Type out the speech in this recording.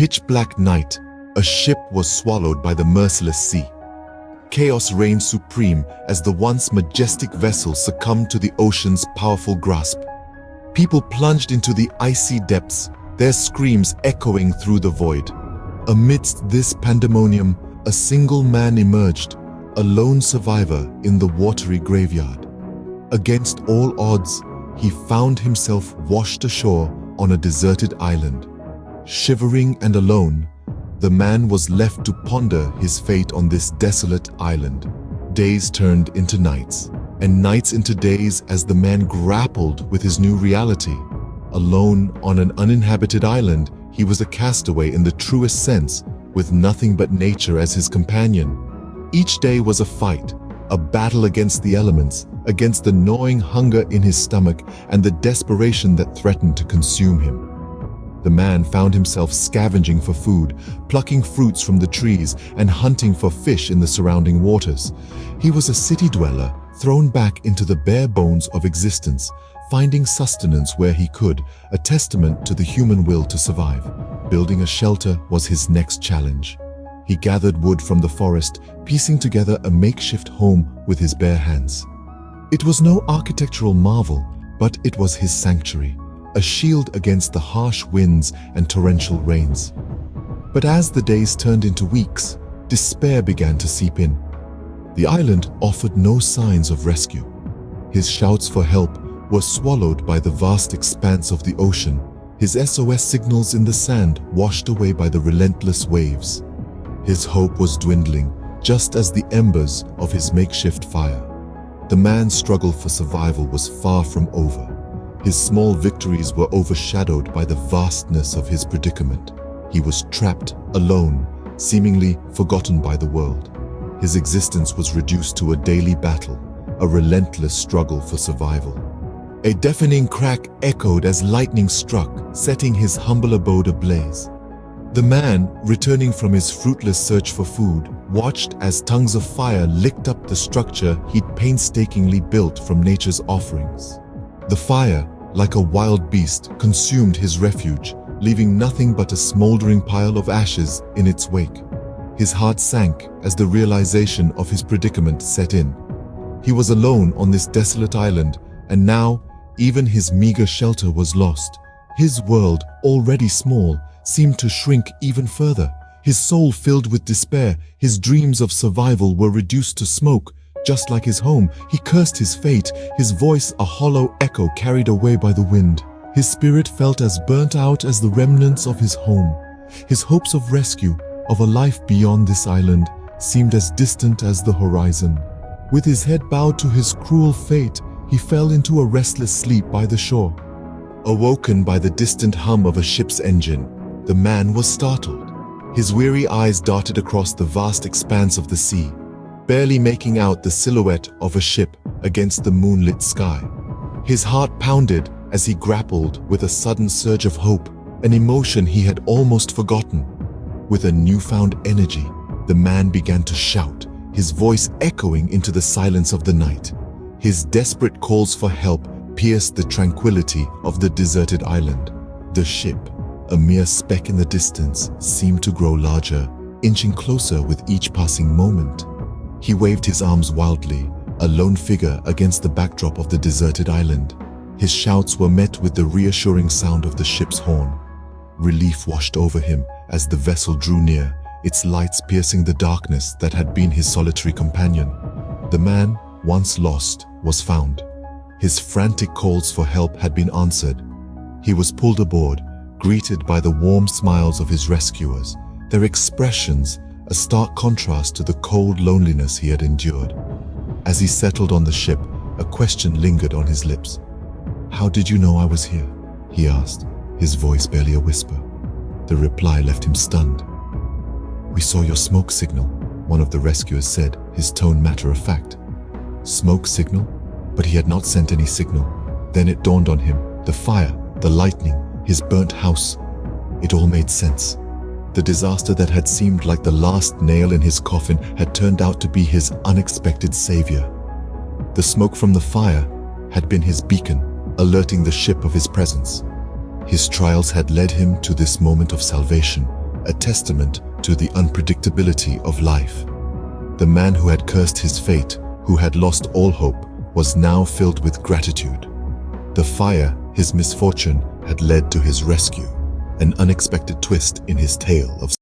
pitch-black night, a ship was swallowed by the merciless sea. Chaos reigned supreme as the once majestic vessel succumbed to the ocean's powerful grasp. People plunged into the icy depths, their screams echoing through the void. Amidst this pandemonium, a single man emerged, a lone survivor in the watery graveyard. Against all odds, he found himself washed ashore on a deserted island. Shivering and alone, the man was left to ponder his fate on this desolate island. Days turned into nights, and nights into days as the man grappled with his new reality. Alone on an uninhabited island, he was a castaway in the truest sense, with nothing but nature as his companion. Each day was a fight, a battle against the elements, against the gnawing hunger in his stomach and the desperation that threatened to consume him. The man found himself scavenging for food, plucking fruits from the trees, and hunting for fish in the surrounding waters. He was a city dweller, thrown back into the bare bones of existence, finding sustenance where he could, a testament to the human will to survive. Building a shelter was his next challenge. He gathered wood from the forest, piecing together a makeshift home with his bare hands. It was no architectural marvel, but it was his sanctuary, a shield against the harsh winds and torrential rains. But as the days turned into weeks, despair began to seep in. The island offered no signs of rescue. His shouts for help were swallowed by the vast expanse of the ocean, his SOS signals in the sand washed away by the relentless waves. His hope was dwindling, just as the embers of his makeshift fire. The man's struggle for survival was far from over. His small victories were overshadowed by the vastness of his predicament. He was trapped, alone, seemingly forgotten by the world. His existence was reduced to a daily battle, a relentless struggle for survival. A deafening crack echoed as lightning struck, setting his humble abode ablaze. The man, returning from his fruitless search for food, watched as tongues of fire licked up the structure he'd painstakingly built from nature's offerings. The fire, like a wild beast, consumed his refuge, leaving nothing but a smoldering pile of ashes in its wake. His heart sank as the realization of his predicament set in. He was alone on this desolate island, and now even his meager shelter was lost. His world, already small, seemed to shrink even further. His soul filled with despair, his dreams of survival were reduced to smoke. Just like his home, he cursed his fate, his voice a hollow echo carried away by the wind. His spirit felt as burnt out as the remnants of his home. His hopes of rescue, of a life beyond this island, seemed as distant as the horizon. With his head bowed to his cruel fate, he fell into a restless sleep by the shore. Awoken by the distant hum of a ship's engine, the man was startled. His weary eyes darted across the vast expanse of the sea, barely making out the silhouette of a ship against the moonlit sky. His heart pounded as he grappled with a sudden surge of hope, an emotion he had almost forgotten. With a newfound energy, the man began to shout, his voice echoing into the silence of the night. His desperate calls for help pierced the tranquility of the deserted island. The ship, a mere speck in the distance, seemed to grow larger, inching closer with each passing moment. He waved his arms wildly, a lone figure against the backdrop of the deserted island. His shouts were met with the reassuring sound of the ship's horn. Relief washed over him as the vessel drew near, its lights piercing the darkness that had been his solitary companion. The man, once lost, was found. His frantic calls for help had been answered. He was pulled aboard, greeted by the warm smiles of his rescuers, their expressions a stark contrast to the cold loneliness he had endured. As he settled on the ship, a question lingered on his lips. "How did you know I was here?" he asked, his voice barely a whisper. The reply left him stunned. "We saw your smoke signal," one of the rescuers said, his tone matter-of-fact. Smoke signal? But he had not sent any signal. Then it dawned on him, the fire, the lightning, his burnt house. It all made sense. The disaster that had seemed like the last nail in his coffin had turned out to be his unexpected savior. The smoke from the fire had been his beacon, alerting the ship of his presence. His trials had led him to this moment of salvation, a testament to the unpredictability of life. The man who had cursed his fate, who had lost all hope, was now filled with gratitude. The fire, his misfortune, had led to his rescue, an unexpected twist in his tale of